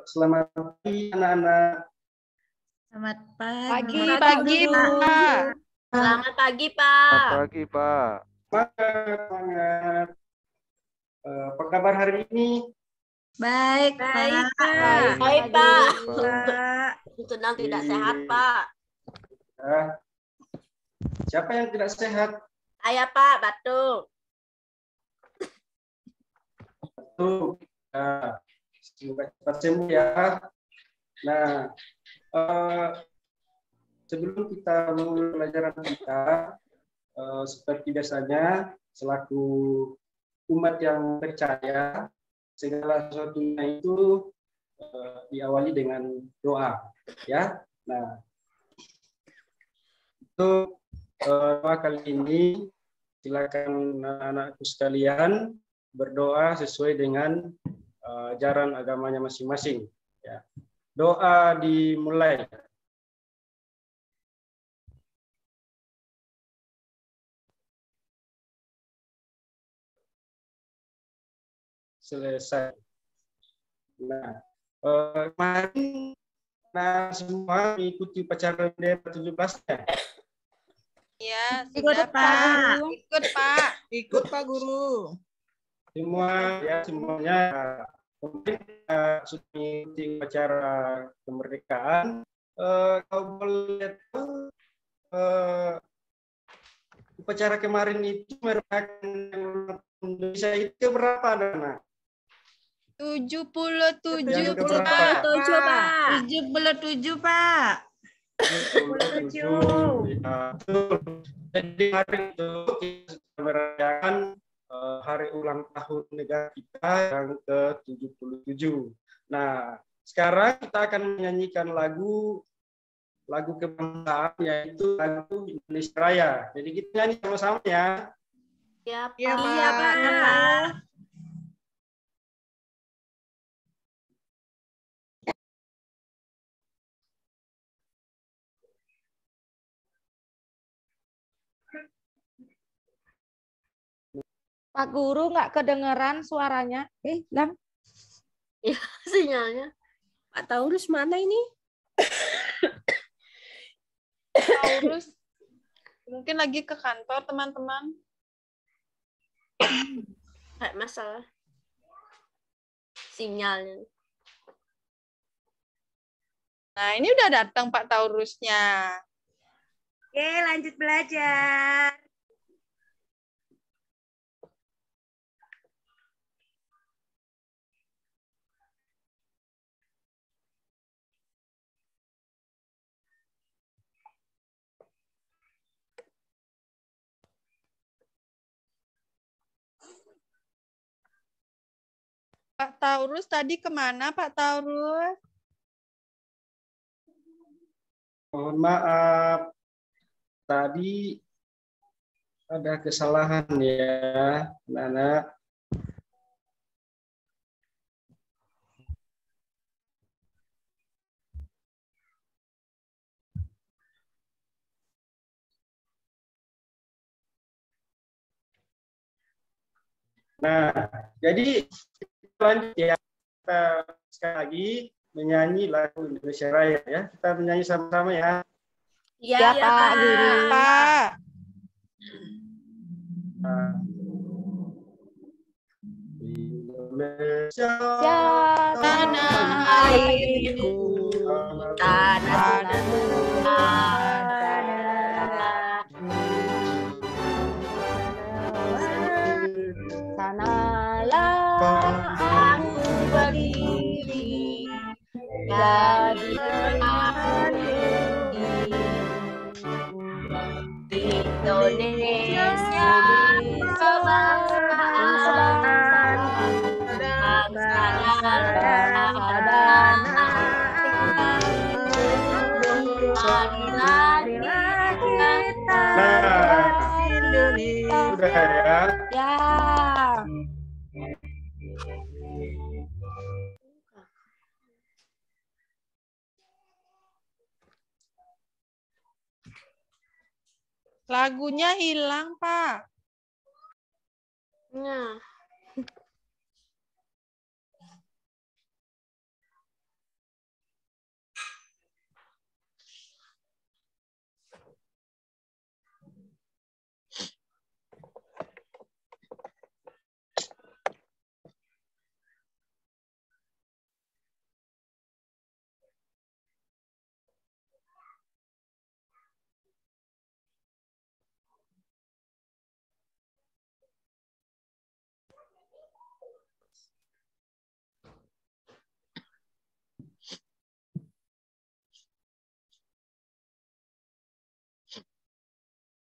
Selamat pagi anak-anak. Selamat Pagi, pagi. pagi, Pak. Selamat pagi, Pak. Selamat pagi, Pak. Semangat. Apa kabar hari ini? Baik, Baik, Pak. Pak. Baik, Pak. Pak. Sedang tidak sehat, Pak. Ya. Siapa yang tidak sehat? Saya, Pak, batuk. Tuh, semoga cepat sembuh ya. Nah, sebelum kita mulai pelajaran kita, seperti biasanya, selaku umat yang percaya, segala sesuatunya itu diawali dengan doa, ya. Nah, untuk doa kali ini, silakan anak-anakku sekalian berdoa sesuai dengan ajaran agamanya masing-masing. Ya. Doa dimulai. Selesai. Nah, kemarin semua mengikuti upacara bendera 17-nya. Ya, Ikut, sudah, Pak. Guru. Ikut, Pak. Ikut, Pak Guru. Semua ya semuanya kemarin sudah mengikuti upacara kemerdekaan. Kalau boleh tahu upacara kemarin itu merupakan Indonesia itu berapa anak-anak? 77, Yang Pak. keberapa? 77, Pak. 77, Pak. 77. Ya, betul. Jadi hari itu kita sedang merayakan hari ulang tahun negara kita yang ke-77. Nah, sekarang kita akan menyanyikan lagu kebangsaan, yaitu lagu Indonesia Raya. Jadi kita nyanyi sama-sama ya. Ya, Pak. Iya, Pak. Iya, Pak. Pak Guru nggak kedengeran suaranya. Lang. Ya, sinyalnya. Pak Taurus mana ini? Taurus. Mungkin lagi ke kantor, teman-teman. Kayak masalah sinyalnya. Nah, ini udah datang Pak Taurusnya. Oke, lanjut belajar. Pak Taurus tadi kemana, Pak Taurus? Mohon maaf, tadi ada kesalahan ya, anak-anak. Nah, jadi lanjut ya, kita sekali lagi menyanyi lagu Indonesia Raya ya. Kita menyanyi sama-sama ya. Ya, Pak Guru. Pak. Indonesia Tanah airku, tanah Tuhan. Sanalah Aku berdiri dari Indonesia kebangsaan bangsa dan marilah kita Indonesia. sudah ya. ya. Lagunya hilang, Pak. Nah,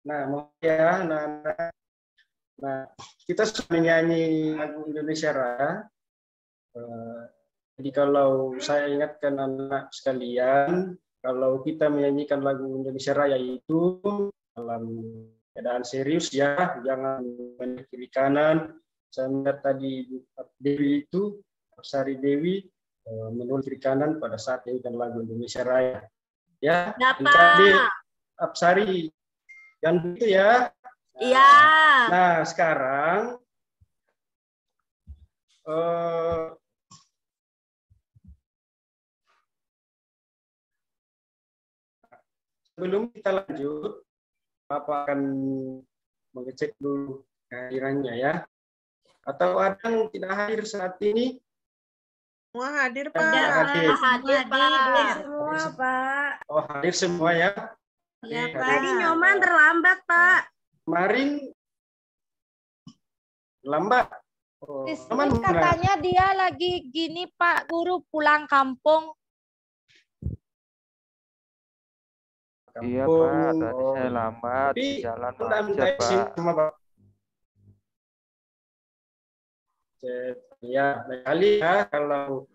Nah, mau ya, nah, kita sudah menyanyi lagu Indonesia Raya. Jadi kalau saya ingatkan anak sekalian, kalau kita menyanyikan lagu Indonesia Raya itu dalam keadaan serius ya, jangan menoleh kiri kanan. Saya melihat tadi Dewi itu, Apsari Dewi, menoleh kiri kanan pada saat menyanyikan lagu Indonesia Raya. Ya, Bapak. Apsari, jangan begitu ya. Iya. Nah, sekarang sebelum kita lanjut, Bapak akan mengecek dulu kehadirannya ya. Atau ada yang tidak hadir saat ini? Semua hadir, Pak. Tidak hadir. Hadir, Pak. Semua, Pak. Oh, hadir semua ya. Ya, Oke, Pak. hadir. Tadi Nyoman terlambat, Pak. Kemarin lambat. Oh, Di Nyoman sini mana? katanya dia lagi gini Pak Guru pulang kampung. Iya Kampung. Pak, tadi Oh, saya lambat tapi di jalan Anda minta macet izin Pak. sama Bapak. Ya, lain kali ya kalau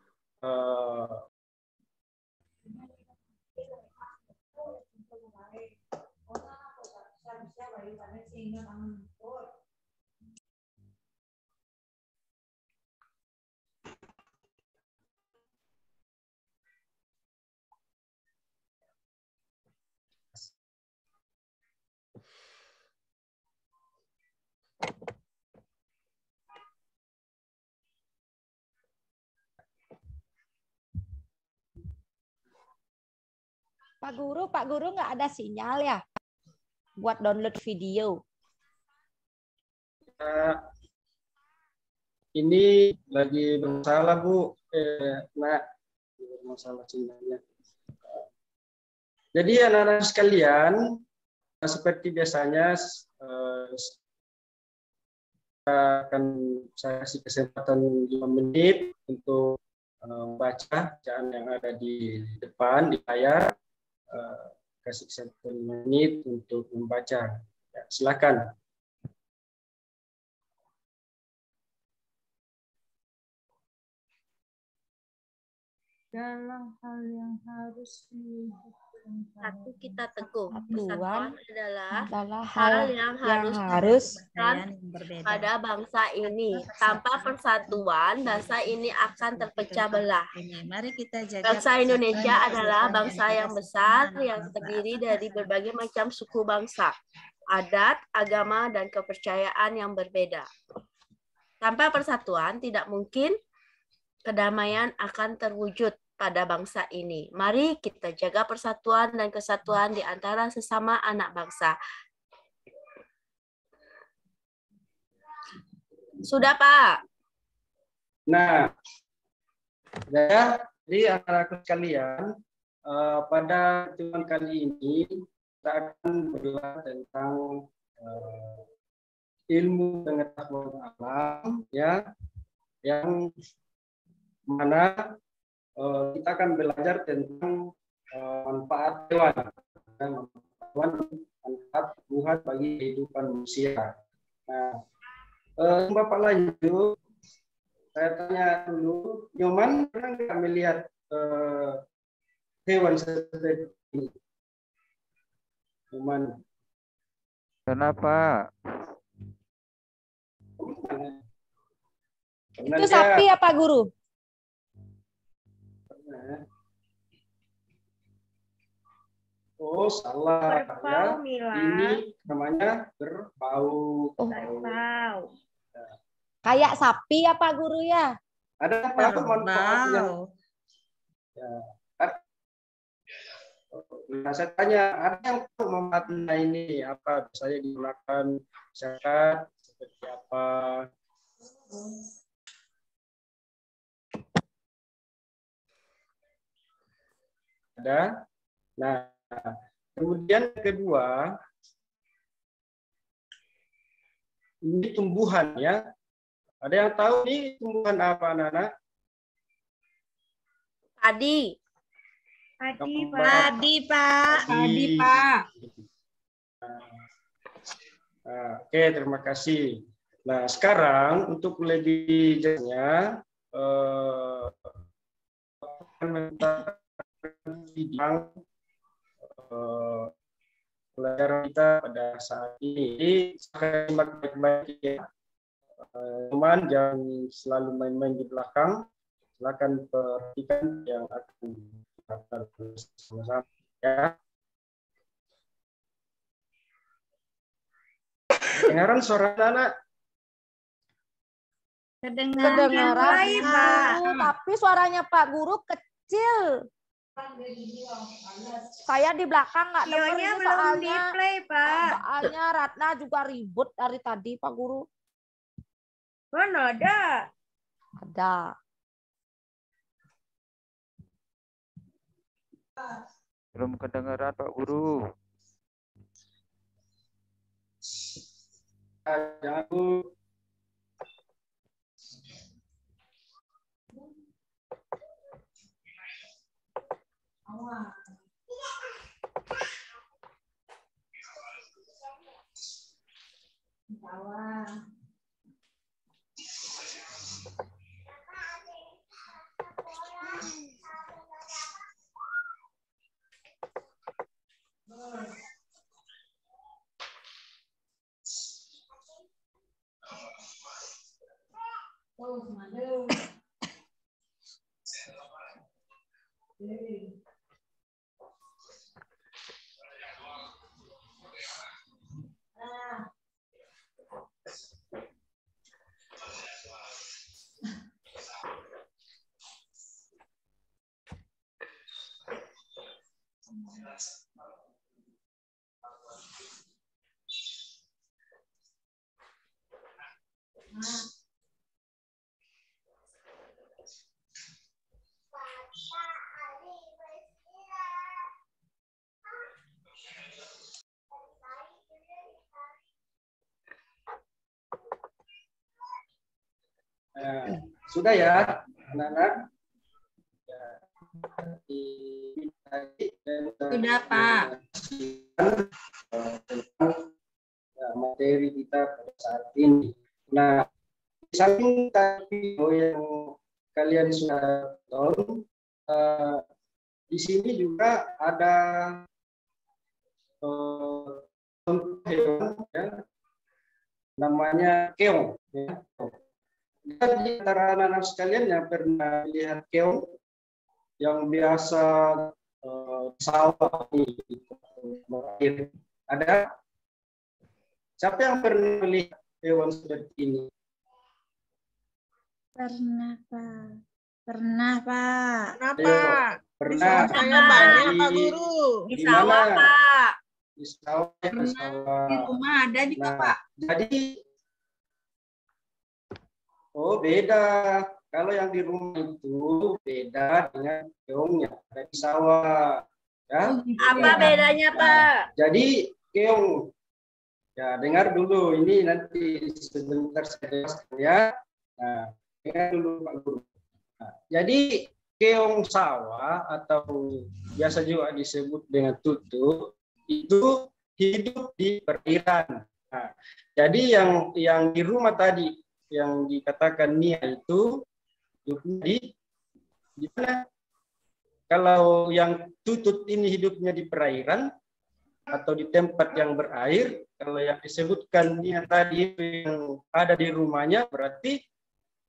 Pak Guru nggak ada sinyal ya buat download video. ini lagi bermasalah Bu, nah masalah sinyalnya. Jadi anak-anak sekalian, seperti biasanya saya kasih kesempatan 5 menit untuk membaca bacaan yang ada di depan di layar. Kasih kesempatan 5 menit untuk membaca. Ya, silakan. Dalam hal yang harus Satu, kita teguh. Persatuan Persatuan adalah adalah hal yang harus Kepercayaan yang berbeda. pada bangsa ini. Tanpa persatuan, bangsa ini akan terpecah belah. Ini, mari kita jaga Bangsa Indonesia persatuan dan adalah kesatuan bangsa antara yang semua besar anak yang bangsa. terdiri dari berbagai macam suku bangsa, adat, agama, dan kepercayaan yang berbeda. Tanpa persatuan, tidak mungkin kedamaian akan terwujud pada bangsa ini. Mari kita jaga persatuan dan kesatuan di antara sesama anak bangsa. Sudah, Pak? Nah, ya, jadi anak-anak sekalian, pada pertemuan kali ini kita akan belajar tentang ilmu pengetahuan alam, ya, yang mana kita akan belajar tentang manfaat hewan, manfaat Tuhan bagi kehidupan manusia. Nah, Bapak lanjut, saya tanya dulu, Nyoman pernah nggak melihat hewan seperti ini? Nyoman. Kenapa? Itu sapi ya Pak Guru? Oh, salah. Berbau, Ya. Mila. Ini namanya berbau. Oh. Berbau. Kayak sapi ya Pak Guru ya? Ada apa manfaatnya? Berbau. Ya. Nah, saya tanya, ada yang tahu manfaatnya ini apa? Saya digunakan zakat seperti apa? Ada. Nah, kemudian kedua, ini tumbuhan ya. Ada yang tahu ini tumbuhan apa, anak-anak? Padi. Padi, Pak. Padi, Padi, Pak. Padi. Pak. Nah, oke, terima kasih. Nah, sekarang untuk lebih jelasnya bidang pelajaran kita pada saat ini. Jadi, saya simak baik-baik ya. Teman jangan selalu main-main di belakang. Silakan perhatikan yang akan kita bersama-sama ya. Kedengaran suara anak? Kedengaran baik, Pak. Guru, tapi suaranya Pak Guru kecil. Saya di belakang nggak dengar Videonya ini belum soalnya. di-play, Pak. Soalnya Ratna juga ribut dari tadi Pak Guru. Mana ada? Ada. Belum kedengaran Pak Guru. Jangan Bu. Nah, sudah ya, anak-anak? Ya, Sudah, Pak. Tentang materi kita pada saat ini. Nah, di samping video yang kalian sudah tonton, di sini juga ada contoh hewan ya, namanya keong. Ya. Di antara anak-anak sekalian yang pernah lihat keong yang biasa sawah di ada? Siapa yang pernah melihat hewan seperti ini? Pernah, Pak. Pernah, Pak. Pernah. Saya banyak Pak Guru. Di Di sawah, mana? Pak. Di sawah. Di Pernah. sawah. Di rumah ada juga, Nah, Pak. jadi beda. Kalau yang di rumah itu beda dengan keong yang ada di sawah. Ya. Apa bedanya, Pak? Jadi keong, ya dengar dulu ini nanti sebentar saya jelaskan ya. Nah, dengar dulu Pak Guru. Nah, jadi keong sawah atau biasa juga disebut dengan tutul itu hidup di perairan. Nah, jadi yang di rumah tadi yang dikatakan Nia itu hidupnya di mana? Kalau yang tutut ini hidupnya di perairan atau di tempat yang berair, kalau yang disebutkan Nia tadi yang ada di rumahnya berarti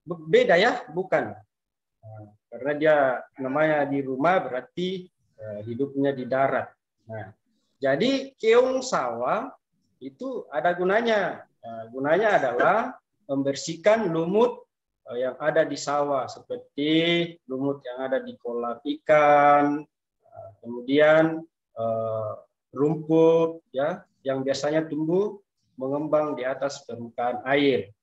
beda ya, bukan? Nah, karena dia namanya di rumah berarti hidupnya di darat. Nah, jadi keong sawah itu ada gunanya. Gunanya adalah membersihkan lumut yang ada di sawah seperti lumut yang ada di kolam ikan, kemudian rumput ya yang biasanya tumbuh mengembang di atas permukaan air.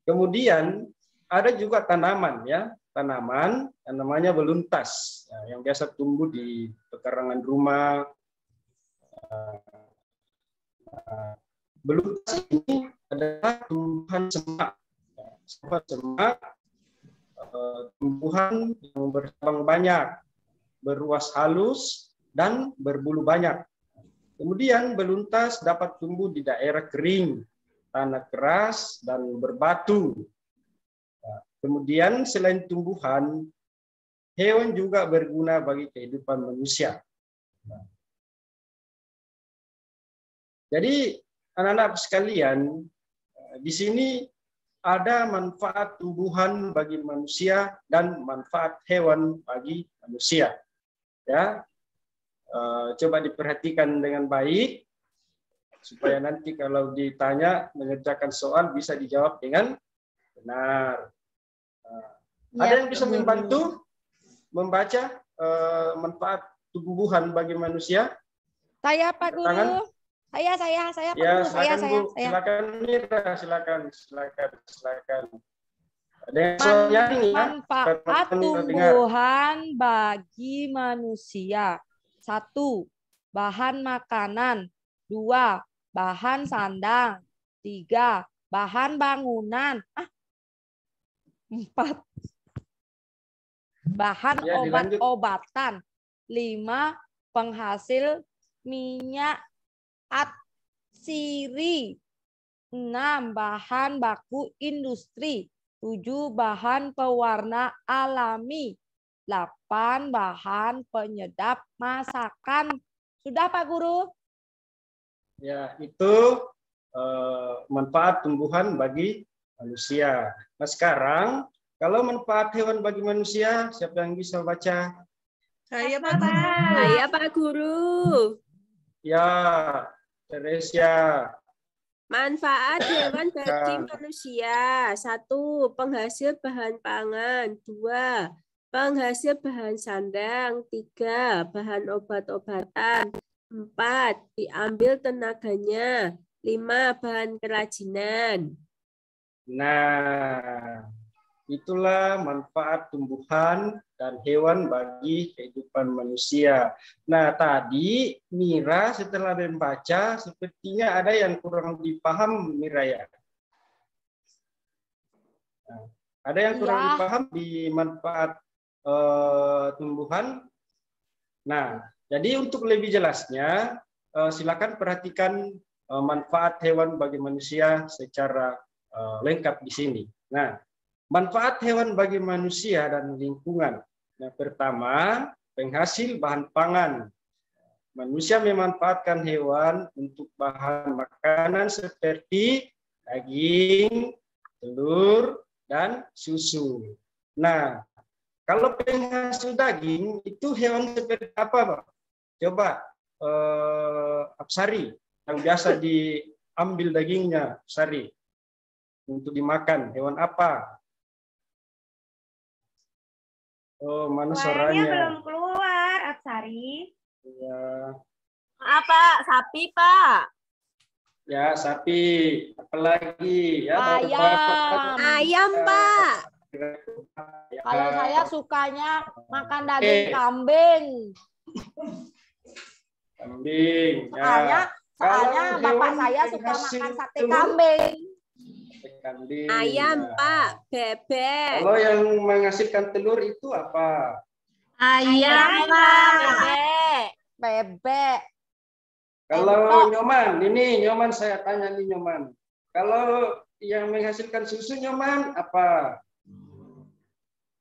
Kemudian ada juga tanaman ya, tanaman yang namanya beluntas yang biasa tumbuh di pekarangan rumah. Beluntas ini adalah tumbuhan semak. Semak tumbuhan yang bercabang banyak, berruas halus dan berbulu banyak. Kemudian beluntas dapat tumbuh di daerah kering, tanah keras, dan berbatu. Kemudian selain tumbuhan, hewan juga berguna bagi kehidupan manusia. Jadi anak-anak sekalian, di sini ada manfaat tumbuhan bagi manusia dan manfaat hewan bagi manusia. Ya, coba diperhatikan dengan baik supaya nanti kalau ditanya mengerjakan soal bisa dijawab dengan benar. Ada yang bisa membantu membaca manfaat tumbuhan bagi manusia? Saya Pak Guru. Tangan? Saya Pak Ya, Guru. silakan Bu. Silakan Mira, silakan. Ada yang soalnya ini ya? Manfaat tumbuhan bagi manusia. 1. Bahan makanan. 2. Bahan sandang. 3. Bahan bangunan. 4. Bahan Ya, dilanjut. obat-obatan. 5. Penghasil minyak atsiri. 6. Bahan baku industri. 7. Bahan pewarna alami. 8. Bahan penyedap masakan. Sudah Pak Guru? Ya, itu manfaat tumbuhan bagi manusia. Nah, sekarang kalau manfaat hewan bagi manusia, siapa yang bisa baca? Saya Pak Guru. Saya Pak Guru. Ya, Teresia. Manfaat hewan bagi manusia. 1. Penghasil bahan pangan. 2. Penghasil bahan sandang. 3. Bahan obat-obatan. 4. Diambil tenaganya. 5. Bahan kerajinan. Nah, itulah manfaat tumbuhan dan hewan bagi kehidupan manusia. Nah, tadi Mira setelah membaca, sepertinya ada yang kurang dipaham, Mira ya. Nah, ada yang kurang dipaham di manfaat tumbuhan. Nah, jadi untuk lebih jelasnya, silakan perhatikan manfaat hewan bagi manusia secara lengkap di sini. Nah, manfaat hewan bagi manusia dan lingkungan. Yang pertama, penghasil bahan pangan. Manusia memanfaatkan hewan untuk bahan makanan seperti daging, telur, dan susu. Nah, kalau penghasil daging itu hewan seperti apa, Pak? Coba Apsari yang biasa diambil dagingnya, Apsari, untuk dimakan. Hewan apa? Oh, mana suaranya? Belum keluar, Apsari. Ya. Apa? Sapi, Pak. Ya, sapi. Apalagi? Ya, Ayam. Ayam, Pak. Ya. Kalau saya sukanya makan daging kambing. Kambing. Ya. Soalnya Kalau bapak hewan saya suka penghasil makan sate telur, kambing. kambing. Ayam, Ya. Pak. Bebek. Kalau yang menghasilkan telur itu apa? Ayam, Pak. Bebek. Bebek. Kalau Nyoman, ini Nyoman saya tanya nih Nyoman. Kalau yang menghasilkan susu Nyoman apa?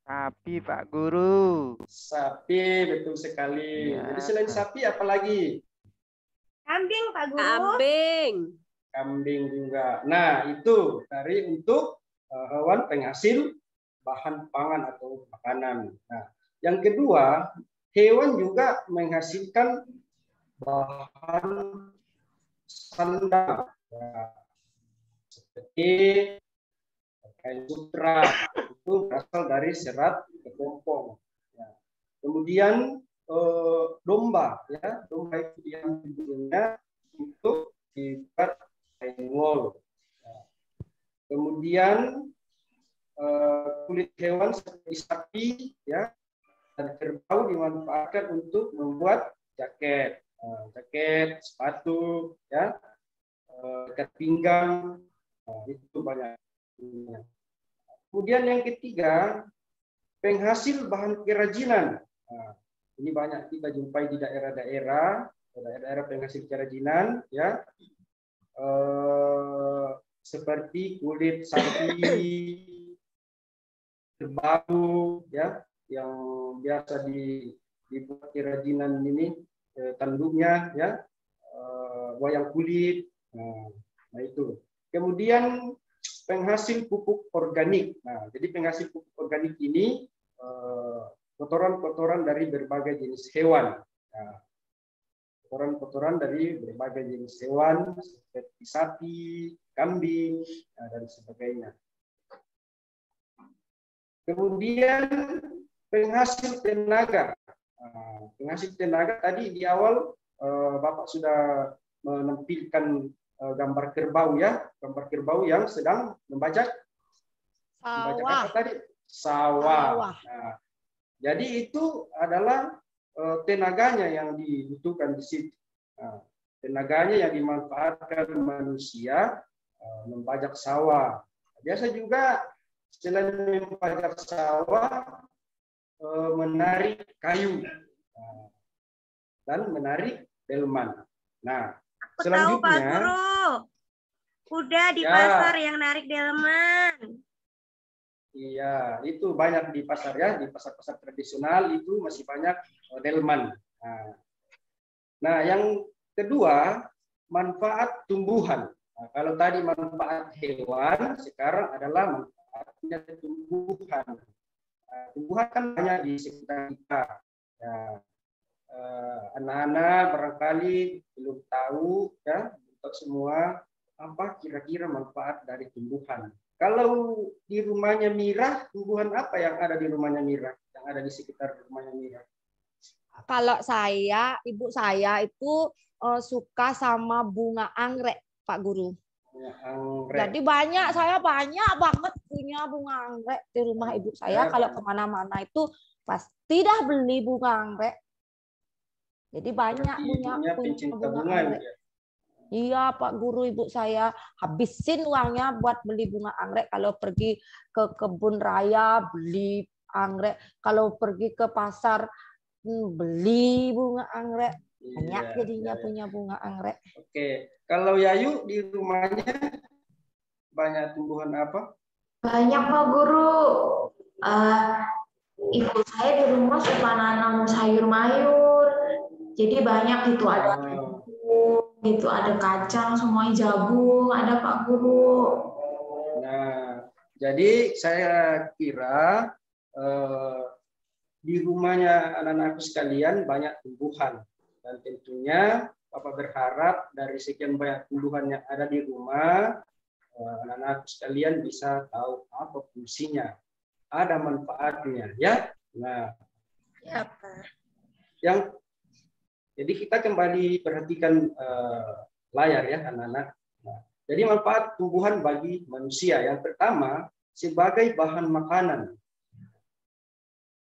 Sapi Pak Guru. Sapi, betul sekali. Ya. Jadi selain sapi apa lagi? Kambing, Pak Guru. Kambing. Kambing juga. Nah, itu dari untuk hewan penghasil bahan pangan atau makanan. Nah, yang kedua, hewan juga menghasilkan bahan sandang. Ya, seperti kain sutra, itu berasal dari serat kepompong. Ya. Kemudian domba, ya, domba itu diambilnya untuk dibuat kain wol. Ya. Kemudian kulit hewan seperti sapi, ya, dan kerbau dimanfaatkan untuk membuat jaket, jaket, sepatu, ya, ikat pinggang, itu banyak. Kemudian yang ketiga, penghasil bahan kerajinan. Nah, ini banyak kita jumpai di daerah-daerah daerah-daerah penghasil kerajinan, ya, seperti kulit sapi, kerbau, ya, yang biasa dibuat kerajinan ini, tanduknya, ya, wayang kulit. Nah itu. Kemudian penghasil pupuk organik. Nah, jadi penghasil pupuk organik ini kotoran-kotoran dari berbagai jenis hewan. Nah, kotoran-kotoran dari berbagai jenis hewan seperti sapi, kambing, dan sebagainya. Kemudian penghasil tenaga. Nah, penghasil tenaga tadi di awal Bapak sudah menampilkan gambar kerbau, ya, gambar kerbau yang sedang membajak apa tadi? Sawah. Nah, jadi itu adalah tenaganya yang dibutuhkan di situ. Nah, tenaganya yang dimanfaatkan manusia membajak sawah. Biasa juga selain membajak sawah, menarik kayu dan menarik delman. Nah, Aku tahu Pak Guru. Udah di pasar yang narik delman. Iya, itu banyak di pasar, ya, di pasar-pasar tradisional itu masih banyak delman. Nah, yang kedua, manfaat tumbuhan. Nah, kalau tadi manfaat hewan, sekarang adalah manfaatnya tumbuhan. Tumbuhan kan banyak di sekitar kita. Ya, anak-anak barangkali belum tahu, ya, untuk semua apa kira-kira manfaat dari tumbuhan. Kalau di rumahnya Mira, tumbuhan apa yang ada di rumahnya Mira, yang ada di sekitar rumahnya Mira? Kalau saya, ibu saya itu suka sama bunga anggrek, Pak Guru. Bunga anggrek. Jadi saya banyak banget punya bunga anggrek di rumah ibu saya. Kalau kemana-mana itu pasti dah beli bunga anggrek. Jadi banyak punya bunga anggrek. Ya? Iya Pak Guru, ibu saya habisin uangnya buat beli bunga anggrek. Kalau pergi ke kebun raya beli anggrek. Kalau pergi ke pasar beli bunga anggrek. Banyak jadinya punya bunga anggrek. Oke, kalau Yayu di rumahnya banyak tumbuhan apa? Banyak Pak Guru. Ibu saya di rumah suka nanam sayur mayur. Jadi banyak itu, ada itu ada kacang, semuanya jagung, ada Pak Guru. Nah, jadi saya kira di rumahnya anak-anakku sekalian banyak tumbuhan, dan tentunya Bapak berharap dari sekian banyak tumbuhan yang ada di rumah, anak-anakku sekalian bisa tahu apa fungsinya, ada manfaatnya, ya. Nah, ya, Pak. Jadi kita kembali perhatikan layar, ya, anak-anak. Nah, jadi manfaat tumbuhan bagi manusia yang pertama sebagai bahan makanan.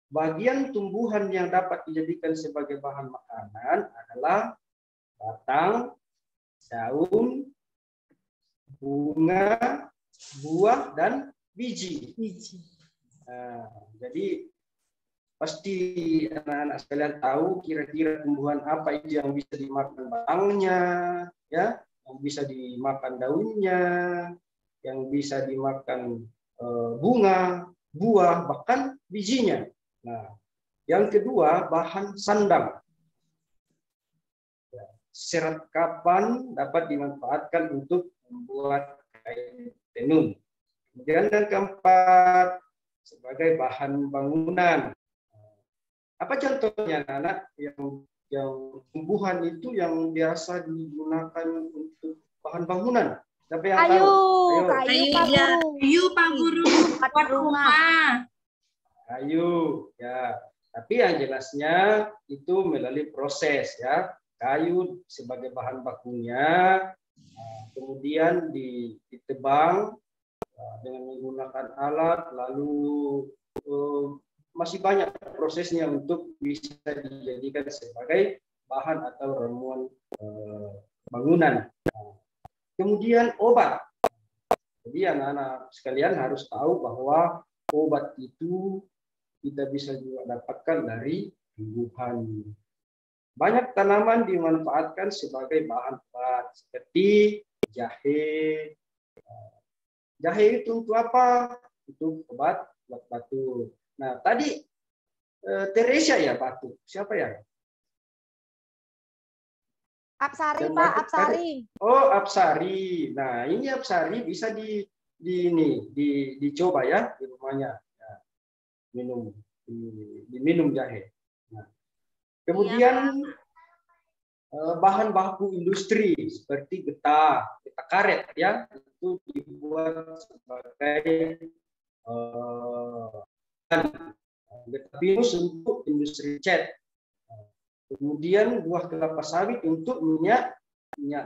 Bagian tumbuhan yang dapat dijadikan sebagai bahan makanan adalah batang, daun, bunga, buah, dan biji. Nah, jadi pasti anak-anak sekalian tahu kira-kira tumbuhan apa itu yang bisa dimakan batangnya, ya, yang bisa dimakan daunnya, yang bisa dimakan bunga, buah, bahkan bijinya. Nah, yang kedua bahan sandang. Serat kapan dapat dimanfaatkan untuk membuat kain tenun. Kemudian yang keempat sebagai bahan bangunan. Apa contohnya anak yang tumbuhan itu yang biasa digunakan untuk bahan bangunan? Siapa yang tahu? Kayu Pak Guru. Buat rumah. Kayu, ya. Tapi yang jelasnya itu melalui proses, ya. Kayu sebagai bahan bakunya, kemudian ditebang dengan menggunakan alat, lalu masih banyak prosesnya untuk bisa dijadikan sebagai bahan atau ramuan bangunan. Kemudian obat. Jadi anak-anak sekalian harus tahu bahwa obat itu kita bisa juga dapatkan dari tumbuhan. banyak tanaman dimanfaatkan sebagai bahan obat seperti jahe. Jahe itu untuk apa? Untuk obat batuk. Nah, tadi Teresia ya batuk. Siapa ya? Apsari, Yang Pak, batuk Apsari. tadi. Oh, Apsari. Nah, ini Apsari bisa dicoba ya di rumahnya. Ya, diminum jahe. Nah, kemudian bahan baku industri seperti getah karet ya itu dibuat sebagai getah pinus untuk industri cat. Kemudian buah kelapa sawit untuk minyak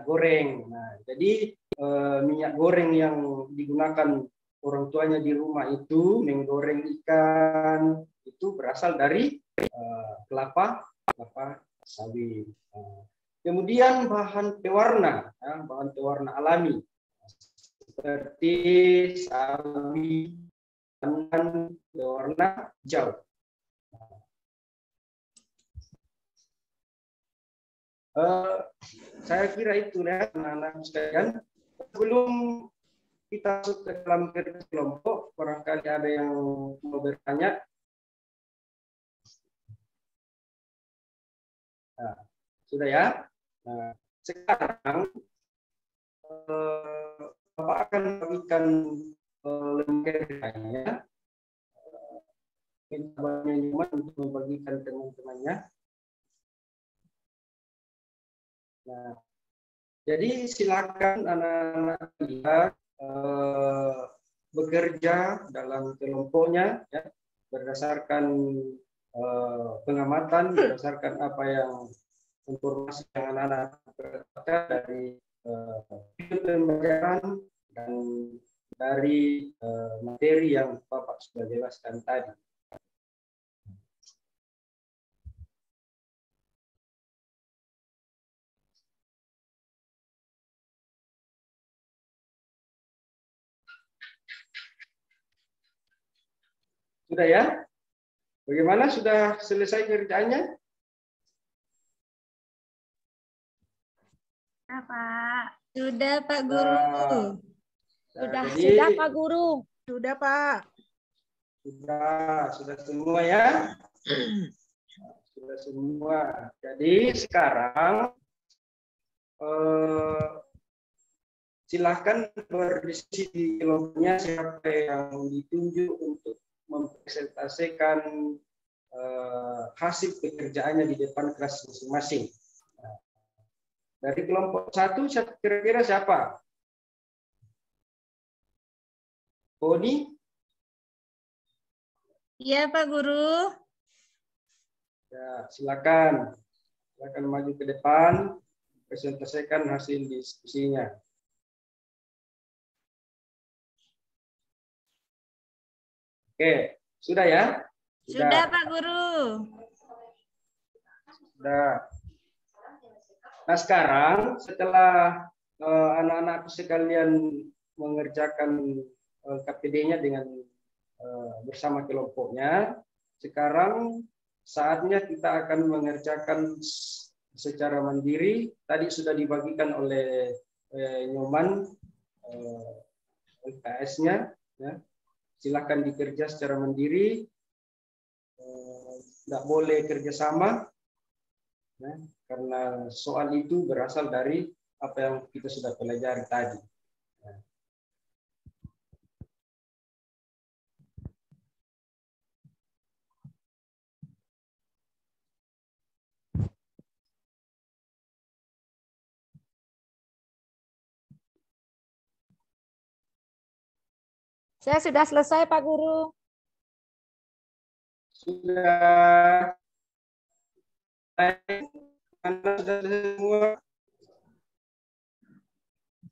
goreng. Nah, jadi minyak goreng yang digunakan orang tuanya di rumah itu menggoreng ikan itu berasal dari kelapa sawit. Kemudian bahan pewarna, bahan pewarna alami seperti sawi dan pewarna hijau. Saya kira itu ya anak-anak sekalian. Sebelum kita masuk ke dalam kerja kelompok, barangkali ada yang mau bertanya. Nah, sudah ya. Nah, sekarang Bapak akan bagikan lembaga minta Banyak untuk membagikan teman-temannya. Nah, jadi silakan anak-anak kita bekerja dalam kelompoknya ya, berdasarkan pengamatan, berdasarkan apa yang informasi yang anak-anak dapatkan dari pembelajaran dan dari materi yang Bapak sudah jelaskan tadi. Sudah ya? Bagaimana? Sudah selesai kerjaannya? Sudah, Pak. Sudah, Pak Guru. Sudah, Pak Guru. Sudah, Pak. Sudah semua ya? Sudah semua. Jadi sekarang silahkan berdiskusi di kelompoknya siapa yang ditunjuk untuk mempresentasikan hasil pekerjaannya di depan kelas masing-masing. Nah, dari kelompok 1 kira-kira siapa? Boni? Iya, Pak Guru. Ya, silakan maju ke depan, presentasikan hasil diskusinya. Oke, sudah ya? Sudah, Pak Guru. Sudah. Nah, sekarang setelah anak-anak sekalian mengerjakan KPD-nya dengan bersama kelompoknya, sekarang saatnya kita akan mengerjakan secara mandiri. Tadi sudah dibagikan oleh Nyoman LKS-nya. Ya. Silakan dikerja secara mandiri. Tidak boleh kerjasama. Ya, karena soal itu berasal dari apa yang kita sudah pelajari tadi. Ya. Saya sudah selesai, Pak Guru. Sudah. Anda sudah semua?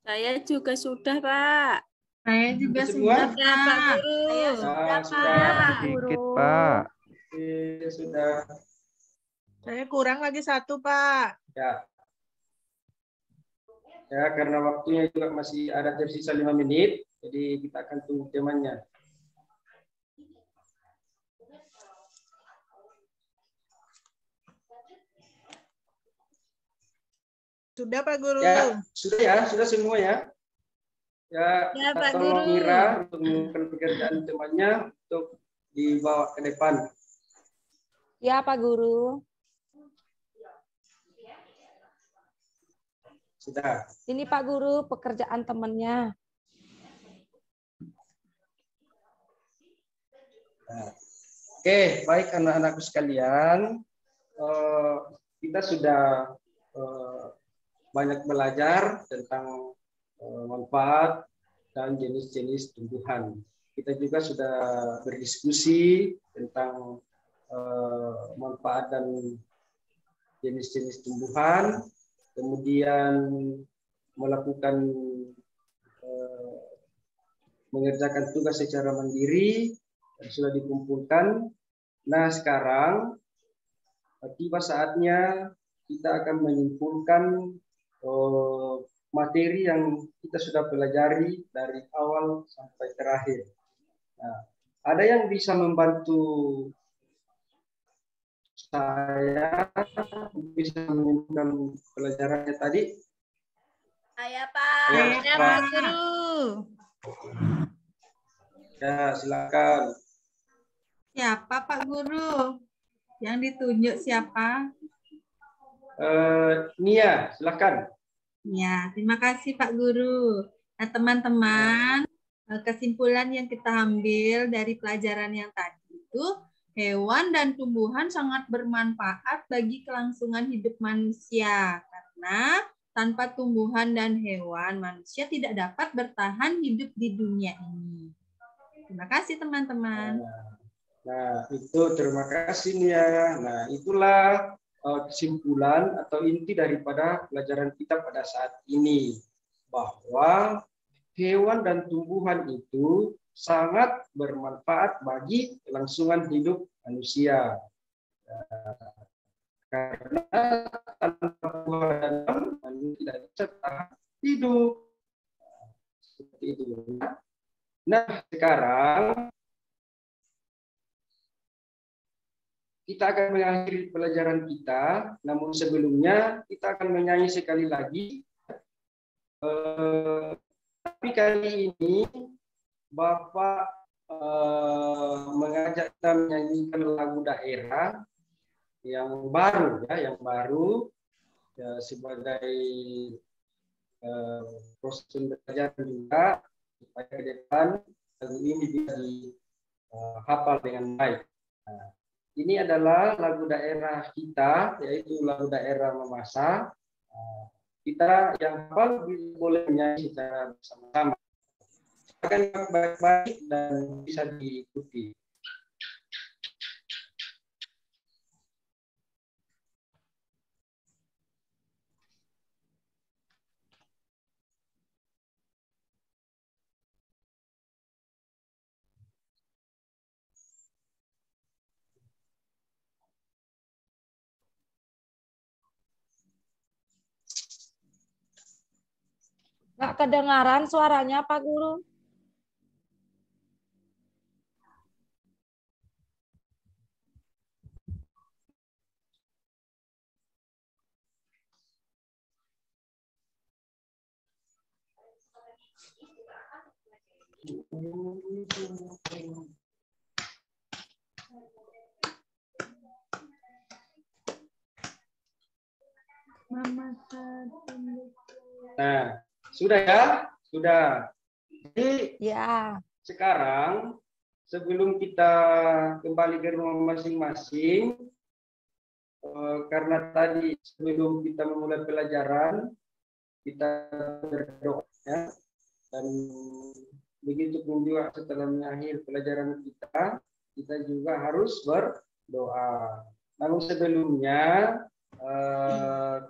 Saya juga sudah, Pak. Saya juga Semua? sudah, Pak Guru. Saya sudah, sudah. Pak. Sedikit, Pak. Oke, sudah. Saya kurang lagi 1, Pak. Ya. Ya, karena waktunya juga masih ada tersisa 5 menit, jadi kita akan tunggu temannya. Sudah Pak Guru. Ya, sudah semua ya. Ya, Ya, Pak tolong Guru. Mira untuk melakukan pekerjaan temannya untuk dibawa ke depan. Ya, Pak Guru. Sudah. Ini Pak Guru pekerjaan temannya. Nah, oke, baik anak-anakku sekalian. Kita sudah banyak belajar tentang manfaat dan jenis-jenis tumbuhan. Kita juga sudah berdiskusi tentang manfaat dan jenis-jenis tumbuhan, kemudian melakukan mengerjakan tugas secara mandiri, dan sudah dikumpulkan. Nah, sekarang tiba saatnya kita akan menyimpulkan materi yang kita sudah pelajari dari awal sampai terakhir. Nah, ada yang bisa membantu saya bisa menyimpulkan pelajarannya tadi? Saya Pak. Ya, Pak Guru. Ya, silakan. Siapa Pak Guru? Yang ditunjuk siapa? Nia, silakan. Ya, terima kasih Pak Guru. Nah, teman-teman, kesimpulan yang kita ambil dari pelajaran yang tadi itu, hewan dan tumbuhan sangat bermanfaat bagi kelangsungan hidup manusia. Karena tanpa tumbuhan dan hewan, manusia tidak dapat bertahan hidup di dunia ini. Terima kasih teman-teman. Nah, itu terima kasih Nia. Nah, itulah kesimpulan atau inti daripada pelajaran kita pada saat ini, bahwa hewan dan tumbuhan itu sangat bermanfaat bagi kelangsungan hidup manusia. Karena tanpa Tuhan manusia tidak bisa tahan hidup. Seperti itu. Nah, sekarang kita akan mengakhiri pelajaran kita, namun sebelumnya kita akan menyanyi sekali lagi. Tapi kali ini Bapak mengajak kita menyanyikan lagu daerah yang baru, ya, sebagai proses pembelajaran juga supaya ke depan lagu ini bisa dihafal dengan baik. Nah, ini adalah lagu daerah kita, yaitu lagu daerah Mamasa. Kita yang hafal boleh menyanyi secara bersama-sama. Akan baik-baik dan bisa diikuti. Nggak kedengaran suaranya, Pak Guru. Nah, sudah ya? Sudah. Jadi Ya. sekarang sebelum kita kembali ke rumah masing-masing, karena tadi sebelum kita memulai pelajaran, kita berdoa ya. Dan begitu pun juga setelah mengakhiri pelajaran kita juga harus berdoa. Namun sebelumnya,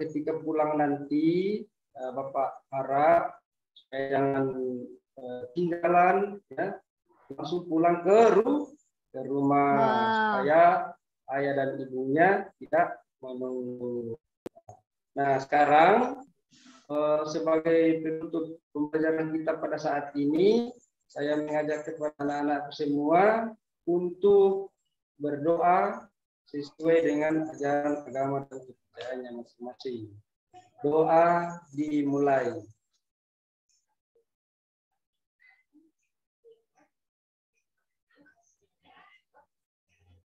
ketika pulang nanti, Bapak harap supaya jangan tinggalan, ya, langsung pulang ke rumah supaya ayah dan ibunya tidak menunggu. Nah, sekarang sebagai penutup pembelajaran kita pada saat ini, saya mengajak kepada anak-anak semua untuk berdoa sesuai dengan ajaran agama dan kepercayaannya masing-masing. Doa dimulai.